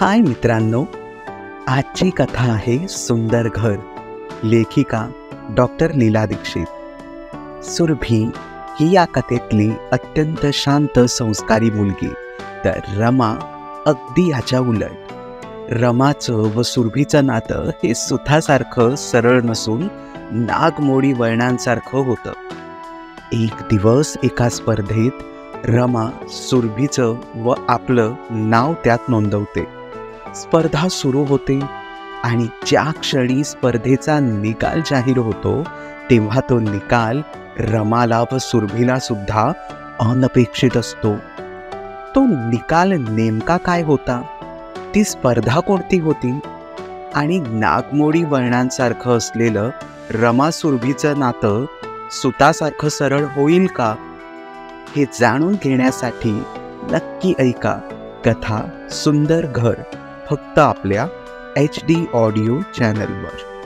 हाय मित्रांनो, आजची कथा आहे सुंदर घर. लेखिका डॉक्टर लीला दीक्षित. सुरभी ही या कथेतली अत्यंत शांत संस्कारी मुलगी. तर रमा अगदी ह्याच्या उलट. रमाचं व सुरभीचं नातं हे सुतासारखं सरळ नसून नागमोडी वळणांसारखं होतं. एक दिवस एका स्पर्धेत रमा सुरभीचं व आपलं नाव त्यात नोंदवते. स्पर्धा सुरू होते आणि ज्या क्षणी स्पर्धेचा निकाल जाहीर होतो तेव्हा तो निकाल रमाला व सुरभीला सुद्धा अनपेक्षित असतो. तो निकाल नेमका काय होता, ती स्पर्धा कोणती होती आणि नागमोडी वळणांसारखं असलेलं रमा सुरभीचं नातं सुतासारखं सरळ होईल का, हे जाणून घेण्यासाठी नक्की ऐका कथा सुंदर घर, फक्त आपल्या HD ऑडिओ चॅनलवर.